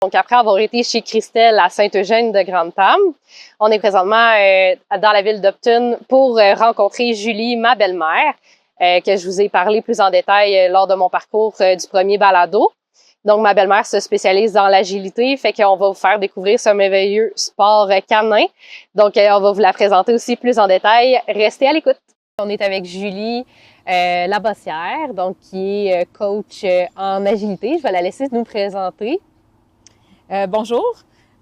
Donc, après avoir été chez Christelle à Saint-Eugène de Grande-Tame, on est présentement dans la ville d'Upton pour rencontrer Julie, ma belle-mère, que je vous ai parlé plus en détail lors de mon parcours du premier balado. Donc, ma belle-mère se spécialise dans l'agilité, fait qu'on va vous faire découvrir ce merveilleux sport canin. Donc, on va vous la présenter aussi plus en détail. Restez à l'écoute. On est avec Julie Labossière, donc qui est coach en agilité. Je vais la laisser nous présenter. Bonjour.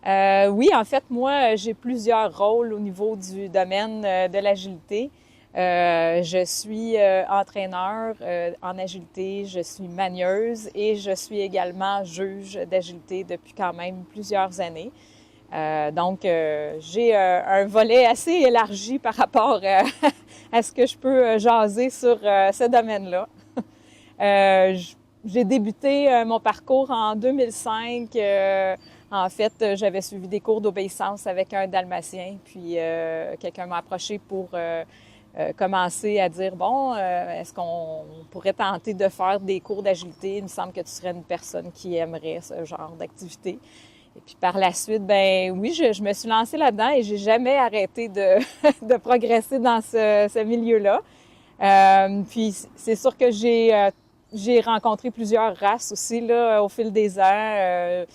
Oui, en fait, moi, j'ai plusieurs rôles au niveau du domaine de l'agilité. Je suis entraîneur en agilité, je suis manieuse et je suis également juge d'agilité depuis quand même plusieurs années. Donc, j'ai un volet assez élargi par rapport à ce que je peux jaser sur ce domaine-là. J'ai débuté mon parcours en 2005. En fait, j'avais suivi des cours d'obéissance avec un dalmatien, puis quelqu'un m'a approché pour commencer à dire, bon, est-ce qu'on pourrait tenter de faire des cours d'agilité? Il me semble que tu serais une personne qui aimerait ce genre d'activité. Et puis par la suite, ben oui, je me suis lancée là-dedans et j'ai jamais arrêté de progresser dans ce milieu-là. Puis c'est sûr que j'ai rencontré plusieurs races aussi là, au fil des ans.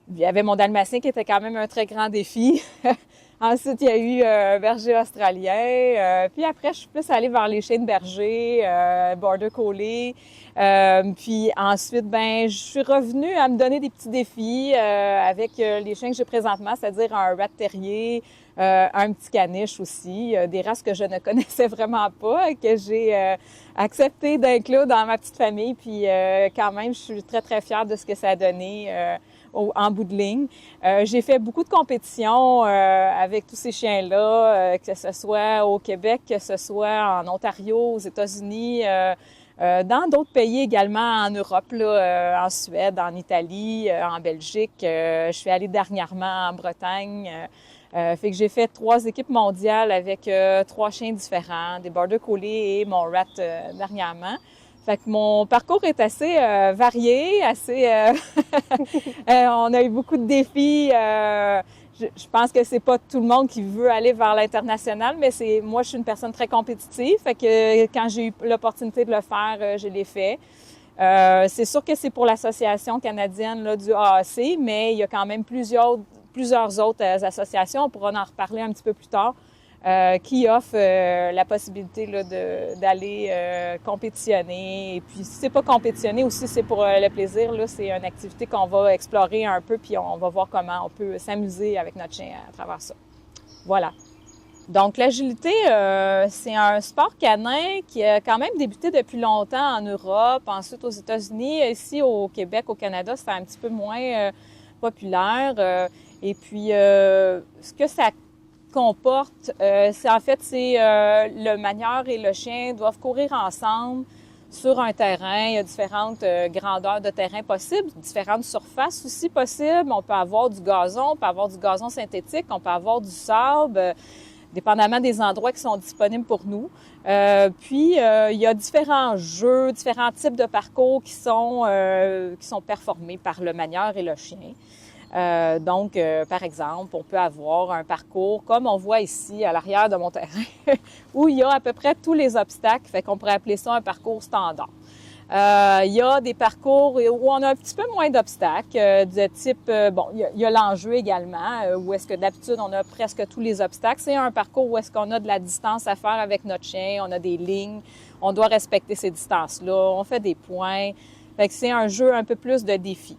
Il y avait mon dalmatien qui était quand même un très grand défi. Ensuite, il y a eu un berger australien. Puis après, je suis plus allée vers les chiens de berger, border collie. Puis ensuite, ben, je suis revenue à me donner des petits défis avec les chiens que j'ai présentement, c'est-à-dire un rat terrier, un petit caniche aussi, des races que je ne connaissais vraiment pas, que j'ai accepté d'inclure dans ma petite famille. Puis quand même, je suis très, très fière de ce que ça a donné en bout de ligne. J'ai fait beaucoup de compétitions avec tous ces chiens-là, que ce soit au Québec, que ce soit en Ontario, aux États-Unis, dans d'autres pays également en Europe, là, en Suède, en Italie, en Belgique. Je suis allée dernièrement en Bretagne. Fait que j'ai fait 3 équipes mondiales avec 3 chiens différents, des border collies et mon rat dernièrement. Fait que mon parcours est assez varié, assez. On a eu beaucoup de défis. Je pense que c'est pas tout le monde qui veut aller vers l'international, mais moi, je suis une personne très compétitive. Fait que quand j'ai eu l'opportunité de le faire, je l'ai fait. C'est sûr que c'est pour l'association canadienne là, du AAC, mais il y a quand même plusieurs autres associations. On pourra en reparler un petit peu plus tard. Qui offre la possibilité là, d'aller compétitionner. Et puis, si c'est pas compétitionner aussi, c'est pour le plaisir. Là, c'est une activité qu'on va explorer un peu, puis on va voir comment on peut s'amuser avec notre chien à travers ça. Voilà. Donc, l'agilité, c'est un sport canin qui a quand même débuté depuis longtemps en Europe, ensuite aux États-Unis. Ici, au Québec, au Canada, c'est un petit peu moins populaire. Et puis, ce que ça comporte, c'est le manieur et le chien doivent courir ensemble sur un terrain. Il y a différentes grandeurs de terrain possibles, différentes surfaces aussi possibles. On peut avoir du gazon, on peut avoir du gazon synthétique, on peut avoir du sable, dépendamment des endroits qui sont disponibles pour nous. Puis, il y a différents jeux, différents types de parcours qui sont performés par le manieur et le chien. Donc, par exemple, on peut avoir un parcours comme on voit ici à l'arrière de mon terrain où il y a à peu près tous les obstacles, fait qu'on pourrait appeler ça un parcours standard. Il y a des parcours où on a un petit peu moins d'obstacles, de type, il y a l'enjeu également, où est-ce que d'habitude on a presque tous les obstacles. C'est un parcours où est-ce qu'on a de la distance à faire avec notre chien, on a des lignes, on doit respecter ces distances-là, on fait des points. Fait que c'est un jeu un peu plus de défi.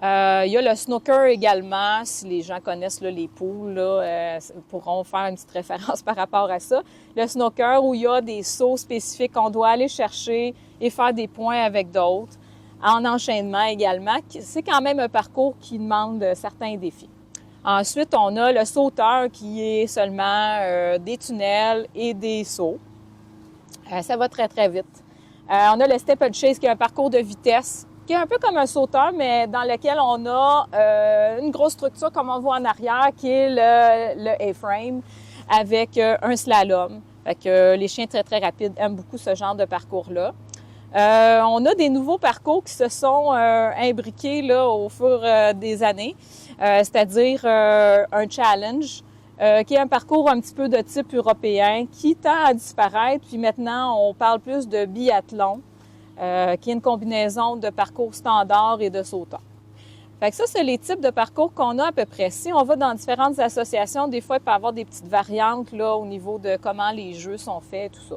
Il y a le snooker également, si les gens connaissent là, les poules, là, pourront faire une petite référence par rapport à ça. Le snooker où il y a des sauts spécifiques qu'on doit aller chercher et faire des points avec d'autres. En enchaînement également, c'est quand même un parcours qui demande certains défis. Ensuite, on a le sauteur qui est seulement des tunnels et des sauts. Ça va très, très vite. On a le steeplechase qui est un parcours de vitesse qui est un peu comme un sauteur, mais dans lequel on a une grosse structure, comme on voit en arrière, qui est le A-frame, avec un slalom. Fait que les chiens très, très rapides aiment beaucoup ce genre de parcours-là. On a des nouveaux parcours qui se sont imbriqués là, au fur des années, c'est-à-dire un challenge, qui est un parcours un petit peu de type européen, qui tend à disparaître. Puis maintenant, on parle plus de biathlon, qui est une combinaison de parcours standard et de sautant. Fait que ça, c'est les types de parcours qu'on a à peu près. Si on va dans différentes associations, des fois, il peut y avoir des petites variantes là, au niveau de comment les jeux sont faits, tout ça.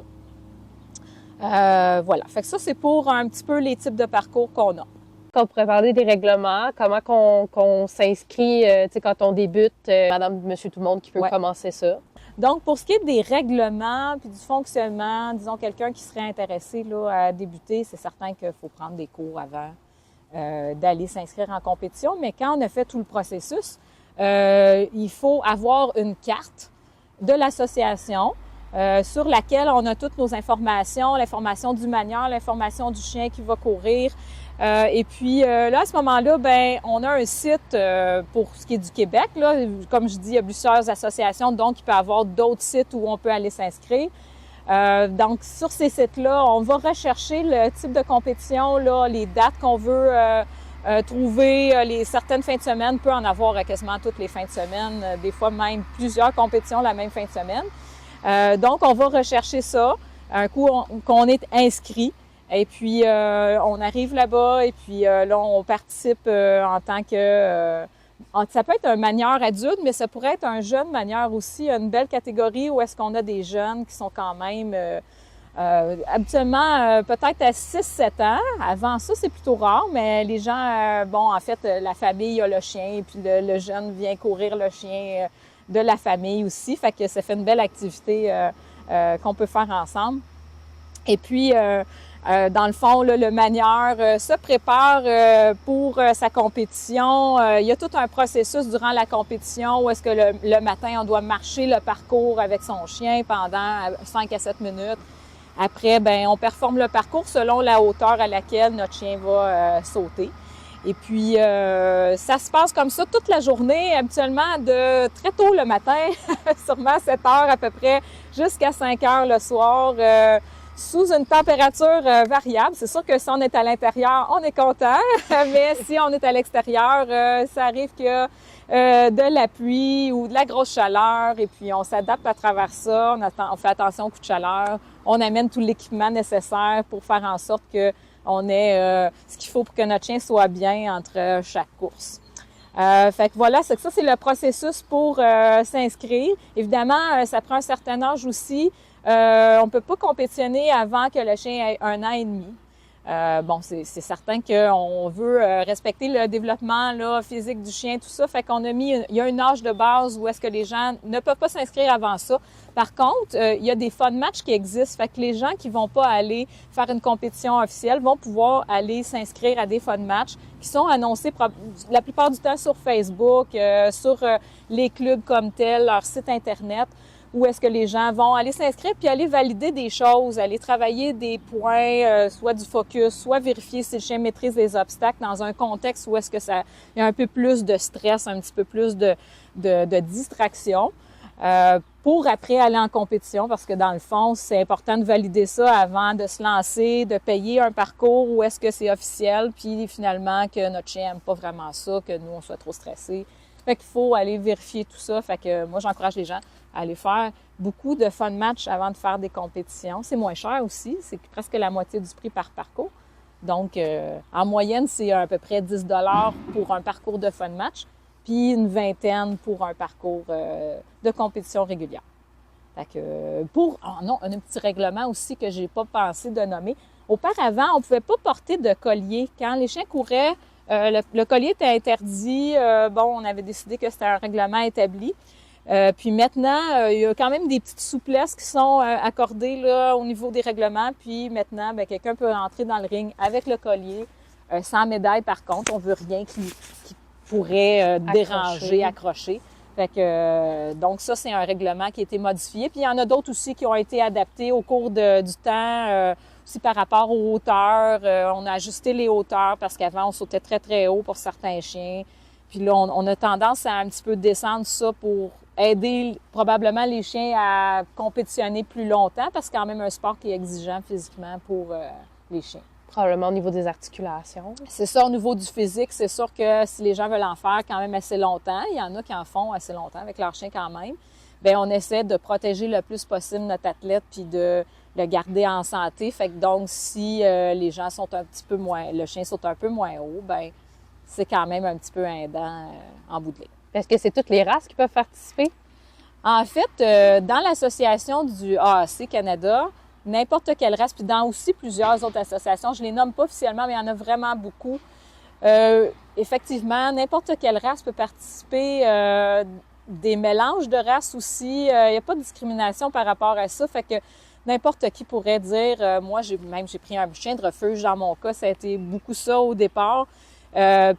Voilà. Fait que ça, c'est pour un petit peu les types de parcours qu'on a. On pourrait parler des règlements, comment qu'on s'inscrit quand on débute, madame, monsieur, tout le monde qui peut commencer ça. Donc, pour ce qui est des règlements puis du fonctionnement, disons quelqu'un qui serait intéressé là, à débuter, c'est certain qu'il faut prendre des cours avant d'aller s'inscrire en compétition. Mais quand on a fait tout le processus, il faut avoir une carte de l'association sur laquelle on a toutes nos informations, l'information du manieur, l'information du chien qui va courir. Et puis là, à ce moment-là, ben, on a un site pour ce qui est du Québec. Là. Comme je dis, il y a plusieurs associations, donc il peut y avoir d'autres sites où on peut aller s'inscrire. Donc, sur ces sites-là, on va rechercher le type de compétition, là, les dates qu'on veut trouver. Certaines fins de semaine, peut en avoir quasiment toutes les fins de semaine, des fois même plusieurs compétitions la même fin de semaine. Donc, on va rechercher ça un coup qu'on est inscrit. Et puis, on arrive là-bas et puis là, on participe en tant que... ça peut être un manieur adulte, mais ça pourrait être un jeune manieur aussi, une belle catégorie où est-ce qu'on a des jeunes qui sont quand même habituellement peut-être à 6-7 ans. Avant ça, c'est plutôt rare, mais les gens, bon, en fait, la famille a le chien et puis le jeune vient courir le chien de la famille aussi. Fait que ça fait une belle activité qu'on peut faire ensemble. Et puis... dans le fond, là, le manieur se prépare pour sa compétition. Il y a tout un processus durant la compétition où est-ce que le matin, on doit marcher le parcours avec son chien pendant 5 à 7 minutes. Après, ben, on performe le parcours selon la hauteur à laquelle notre chien va sauter. Et puis, ça se passe comme ça toute la journée, habituellement de très tôt le matin, sûrement 7 heures à peu près, jusqu'à 5 heures le soir. Sous une température variable. C'est sûr que si on est à l'intérieur, on est content, mais si on est à l'extérieur, ça arrive qu'il y a de la pluie ou de la grosse chaleur et puis on s'adapte à travers ça. On fait attention au coup de chaleur. On amène tout l'équipement nécessaire pour faire en sorte qu'on ait ce qu'il faut pour que notre chien soit bien entre chaque course. Fait que voilà, ça c'est le processus pour s'inscrire. Évidemment, ça prend un certain âge aussi. On ne peut pas compétitionner avant que le chien ait 1 an et demi. Bon, c'est certain qu'on veut respecter le développement là, physique du chien, tout ça. Fait qu'on a mis, il y a un âge de base où est-ce que les gens ne peuvent pas s'inscrire avant ça. Par contre, il y a des fun matchs qui existent. Fait que les gens qui vont pas aller faire une compétition officielle vont pouvoir aller s'inscrire à des fun matchs qui sont annoncés la plupart du temps sur Facebook, sur les clubs comme tels, leur site Internet, où est-ce que les gens vont aller s'inscrire puis aller valider des choses, aller travailler des points, soit du focus, soit vérifier si le chien maîtrise les obstacles dans un contexte où est-ce que il y a un peu plus de stress, un petit peu plus de distraction, pour après aller en compétition, parce que dans le fond, c'est important de valider ça avant de se lancer, de payer un parcours où est-ce que c'est officiel, puis finalement que notre chien n'aime pas vraiment ça, que nous, on soit trop stressés. Fait qu'il faut aller vérifier tout ça. Fait que moi, j'encourage les gens à aller faire beaucoup de fun match avant de faire des compétitions. C'est moins cher aussi. C'est presque la moitié du prix par parcours. Donc, en moyenne, c'est à peu près 10 $ pour un parcours de fun match, puis une vingtaine pour un parcours de compétition régulière. Fait que on a un petit règlement aussi que j'ai pas pensé de nommer. Auparavant, on pouvait pas porter de collier. Quand les chiens couraient, le collier était interdit. On avait décidé que c'était un règlement établi. Puis maintenant, il y a quand même des petites souplesses qui sont accordées là, au niveau des règlements. Puis maintenant, quelqu'un peut rentrer dans le ring avec le collier, sans médaille par contre. On veut rien qui pourrait déranger, accrocher. Fait que, donc ça, c'est un règlement qui a été modifié. Puis il y en a d'autres aussi qui ont été adaptés au cours du temps, aussi par rapport aux hauteurs. On a ajusté les hauteurs parce qu'avant, on sautait très, très haut pour certains chiens. Puis là, on a tendance à un petit peu descendre ça pour aider probablement les chiens à compétitionner plus longtemps parce que c'est quand même un sport qui est exigeant physiquement pour les chiens. Probablement au niveau des articulations. C'est ça, au niveau du physique, c'est sûr que si les gens veulent en faire quand même assez longtemps, il y en a qui en font assez longtemps avec leur chien quand même, bien, on essaie de protéger le plus possible notre athlète puis de le garder en santé. Fait que donc, si les gens sont un petit peu moins, le chien saute un peu moins haut, bien, c'est quand même un petit peu aidant en bout de ligne. Est-ce que c'est toutes les races qui peuvent participer? En fait, dans l'association du AAC Canada, n'importe quelle race, puis dans aussi plusieurs autres associations, je les nomme pas officiellement, mais il y en a vraiment beaucoup. Effectivement, n'importe quelle race peut participer, des mélanges de races aussi. Il n'y a pas de discrimination par rapport à ça, fait que n'importe qui pourrait dire, moi j'ai pris un chien de refuge dans mon cas, ça a été beaucoup ça au départ.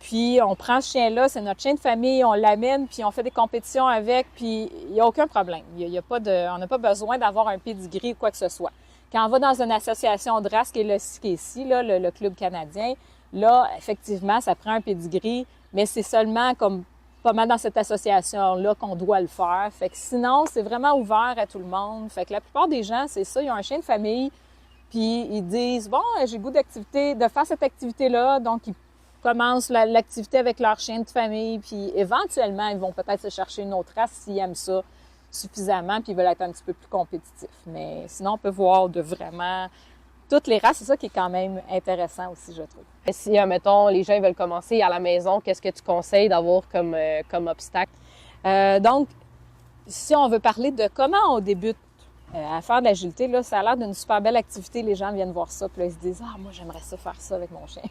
Puis on prend ce chien-là, c'est notre chien de famille, on l'amène, puis on fait des compétitions avec, puis il n'y a aucun problème. On n'a pas besoin d'avoir un pedigree ou quoi que ce soit. Quand on va dans une association de race qui est le CKC, là, le Club canadien, là, effectivement, ça prend un pedigree, mais c'est seulement comme pas mal dans cette association-là qu'on doit le faire. Fait que sinon, c'est vraiment ouvert à tout le monde. Fait que la plupart des gens, c'est ça, ils ont un chien de famille, puis ils disent, bon, j'ai le goût de faire cette activité-là, donc ils commencent l'activité avec leur chien de famille, puis éventuellement, ils vont peut-être se chercher une autre race s'ils aiment ça suffisamment, puis ils veulent être un petit peu plus compétitifs. Mais sinon, on peut voir de vraiment toutes les races. C'est ça qui est quand même intéressant aussi, je trouve. Et si, mettons, les gens veulent commencer à la maison, qu'est-ce que tu conseilles d'avoir comme obstacle? Donc, si on veut parler de comment on débute à faire de l'agilité, là, ça a l'air d'une super belle activité. Les gens viennent voir ça, puis là, ils se disent « Ah, moi, j'aimerais ça faire ça avec mon chien. »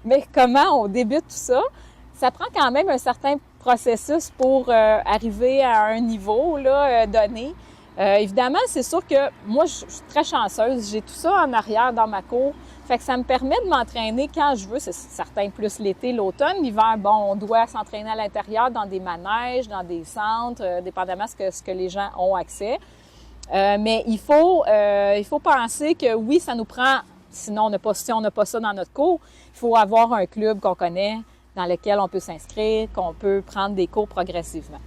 Mais comment on débute tout ça? Ça prend quand même un certain processus pour arriver à un niveau là, donné. Évidemment, c'est sûr que moi, je suis très chanceuse. J'ai tout ça en arrière dans ma cour. Fait que ça me permet de m'entraîner quand je veux. C'est certain, plus l'été, l'automne. L'hiver, bon, on doit s'entraîner à l'intérieur dans des manèges, dans des centres, dépendamment de ce que les gens ont accès. Mais il faut penser que oui, ça nous prend, sinon si on n'a pas ça dans notre cours, il faut avoir un club qu'on connaît, dans lequel on peut s'inscrire, qu'on peut prendre des cours progressivement.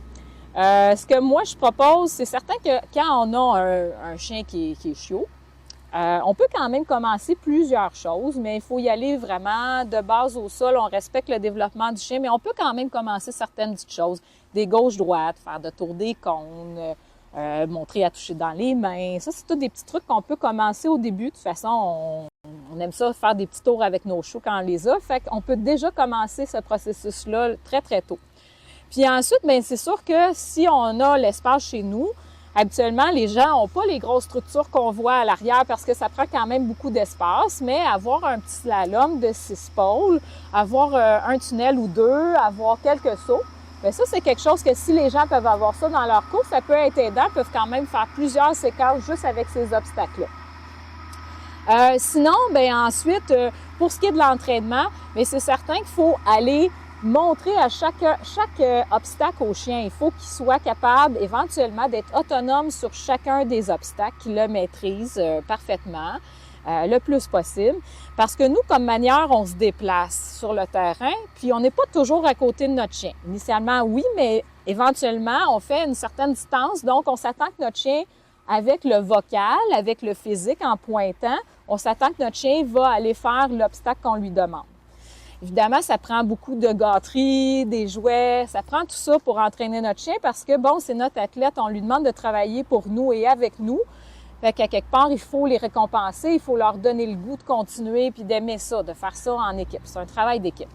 Ce que moi, je propose, c'est certain que quand on a un chien qui est chiot, on peut quand même commencer plusieurs choses, mais il faut y aller vraiment de base au sol. On respecte le développement du chien, mais on peut quand même commencer certaines petites choses. Des gauches-droites, faire de tour des cônes, montrer à toucher dans les mains. Ça, c'est tous des petits trucs qu'on peut commencer au début. De toute façon, on aime ça, faire des petits tours avec nos chiots quand on les a. Fait qu'on peut déjà commencer ce processus-là très, très tôt. Puis ensuite, bien, c'est sûr que si on a l'espace chez nous, habituellement, les gens n'ont pas les grosses structures qu'on voit à l'arrière parce que ça prend quand même beaucoup d'espace, mais avoir un petit slalom de 6 pôles, avoir un tunnel ou deux, avoir quelques sauts, bien ça, c'est quelque chose que si les gens peuvent avoir ça dans leur cours, ça peut être aidant, peuvent quand même faire plusieurs séquences juste avec ces obstacles-là. Sinon, bien ensuite, pour ce qui est de l'entraînement, bien, c'est certain qu'il faut aller montrer à chaque obstacle au chien. Il faut qu'il soit capable éventuellement d'être autonome sur chacun des obstacles, qu'il le maîtrise parfaitement, le plus possible. Parce que nous, comme manière, on se déplace sur le terrain, puis on n'est pas toujours à côté de notre chien. Initialement, oui, mais éventuellement, on fait une certaine distance. Donc, on s'attend que notre chien, avec le vocal, avec le physique en pointant, on s'attend que notre chien va aller faire l'obstacle qu'on lui demande. Évidemment, ça prend beaucoup de gâteries, des jouets, ça prend tout ça pour entraîner notre chien parce que, bon, c'est notre athlète, on lui demande de travailler pour nous et avec nous. Fait qu'à quelque part, il faut les récompenser, il faut leur donner le goût de continuer puis d'aimer ça, de faire ça en équipe. C'est un travail d'équipe.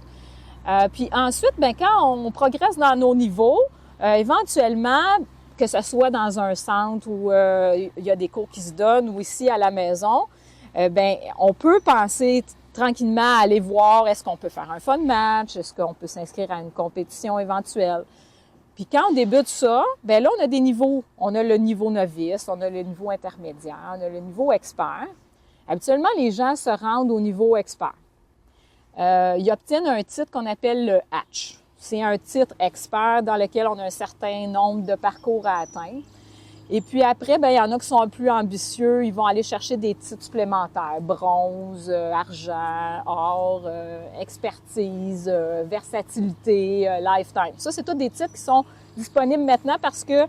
Puis ensuite, bien, quand on progresse dans nos niveaux, éventuellement, que ce soit dans un centre où il y a des cours qui se donnent ou ici à la maison, bien, on peut penser tranquillement aller voir est-ce qu'on peut faire un fun match, est-ce qu'on peut s'inscrire à une compétition éventuelle. Puis quand on débute ça, bien là, on a des niveaux. On a le niveau novice, on a le niveau intermédiaire, on a le niveau expert. Habituellement, les gens se rendent au niveau expert. Ils obtiennent un titre qu'on appelle le Hatch. C'est un titre expert dans lequel on a un certain nombre de parcours à atteindre. Et puis après, bien, il y en a qui sont plus ambitieux. Ils vont aller chercher des titres supplémentaires. Bronze, argent, or, expertise, versatilité, lifetime. Ça, c'est tous des titres qui sont disponibles maintenant parce que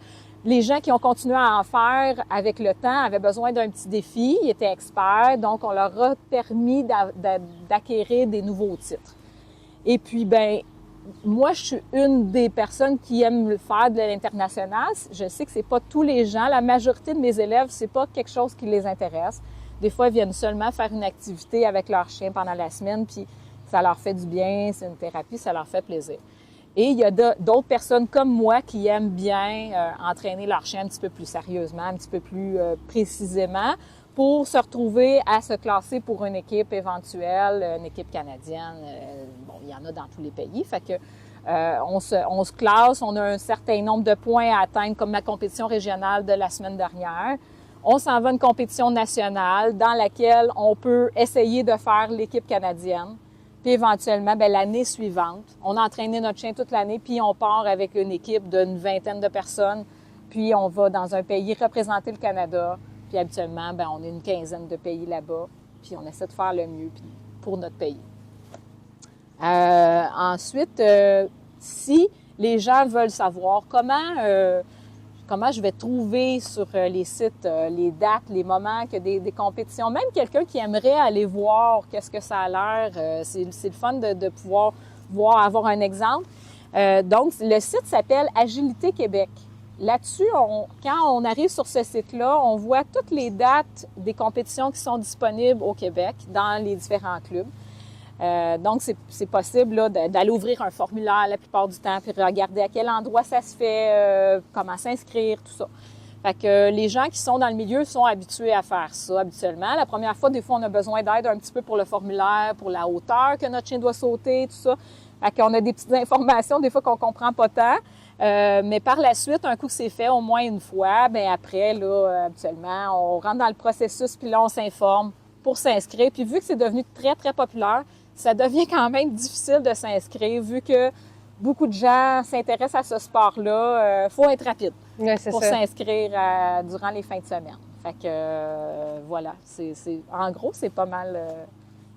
Les gens qui ont continué à en faire avec le temps avaient besoin d'un petit défi, ils étaient experts, donc on leur a permis d'acquérir des nouveaux titres. Et puis, ben, moi, je suis une des personnes qui aime faire de l'international. Je sais que c'est pas tous les gens. La majorité de mes élèves, c'est pas quelque chose qui les intéresse. Des fois, ils viennent seulement faire une activité avec leur chien pendant la semaine, puis ça leur fait du bien, c'est une thérapie, ça leur fait plaisir. Et il y a d'autres personnes comme moi qui aiment bien entraîner leur chien un petit peu plus sérieusement, un petit peu plus précisément, pour se retrouver à se classer pour une équipe éventuelle, une équipe canadienne. Bon, il y en a dans tous les pays. Fait que on se classe, on a un certain nombre de points à atteindre, comme ma compétition régionale de la semaine dernière. On s'en va à une compétition nationale dans laquelle on peut essayer de faire l'équipe canadienne. Puis éventuellement, bien, l'année suivante, on a entraîné notre chien toute l'année, puis on part avec une équipe d'une vingtaine de personnes, puis on va dans un pays représenter le Canada. Puis habituellement, bien, on est une quinzaine de pays là-bas, puis on essaie de faire le mieux pour notre pays. Ensuite, si les gens veulent savoir comment je vais trouver sur les sites les dates, les moments, que des compétitions. Même quelqu'un qui aimerait aller voir qu'est-ce que ça a l'air, c'est le fun de pouvoir avoir un exemple. Donc, le site s'appelle Agilité Québec. Là-dessus, quand on arrive sur ce site-là, on voit toutes les dates des compétitions qui sont disponibles au Québec dans les différents clubs. Donc, c'est possible d'aller ouvrir un formulaire la plupart du temps, puis regarder à quel endroit ça se fait, comment s'inscrire, tout ça. Fait que les gens qui sont dans le milieu sont habitués à faire ça habituellement. La première fois, des fois, on a besoin d'aide un petit peu pour le formulaire, pour la hauteur que notre chien doit sauter, tout ça. Fait qu'on a des petites informations, des fois, qu'on comprend pas tant. Mais par la suite, un coup que c'est fait au moins une fois, bien après, là, habituellement, on rentre dans le processus, puis là, on s'informe pour s'inscrire. Puis vu que c'est devenu très, très populaire, ça devient quand même difficile de s'inscrire, vu que beaucoup de gens s'intéressent à ce sport-là. Faut être rapide pour s'inscrire durant les fins de semaine. Fait que voilà, en gros, c'est pas mal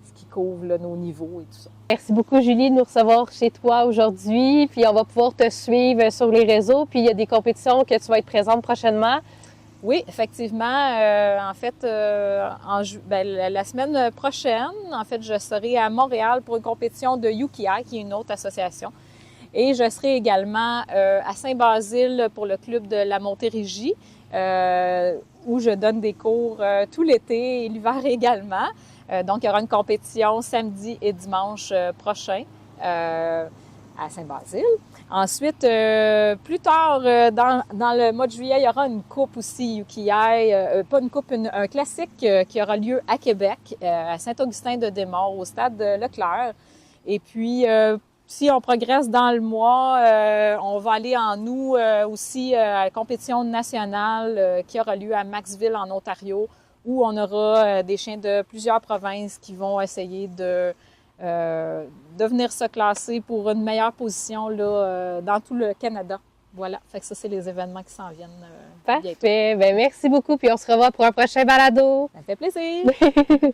ce qui couvre là, nos niveaux et tout ça. Merci beaucoup, Julie, de nous recevoir chez toi aujourd'hui. Puis on va pouvoir te suivre sur les réseaux. Puis il y a des compétitions que tu vas être présente prochainement. Oui, effectivement. En fait, la semaine prochaine, en fait, je serai à Montréal pour une compétition de UKI, qui est une autre association. Et je serai également à Saint-Basile pour le club de la Montérégie, où je donne des cours tout l'été et l'hiver également. Donc, il y aura une compétition samedi et dimanche prochain à Saint-Basile. Ensuite, plus tard, dans le mois de juillet, il y aura une coupe aussi UKI, pas une coupe, un classique qui aura lieu à Québec, à Saint-Augustin-de-Desmaures, au stade de Leclerc. Et puis, si on progresse dans le mois, on va aller en août aussi à la compétition nationale qui aura lieu à Maxville, en Ontario, où on aura des chiens de plusieurs provinces qui vont essayer de venir se classer pour une meilleure position là, dans tout le Canada. Voilà, fait que ça, c'est les événements qui s'en viennent bientôt. Parfait. Bien, merci beaucoup, puis on se revoit pour un prochain balado. Ça me fait plaisir!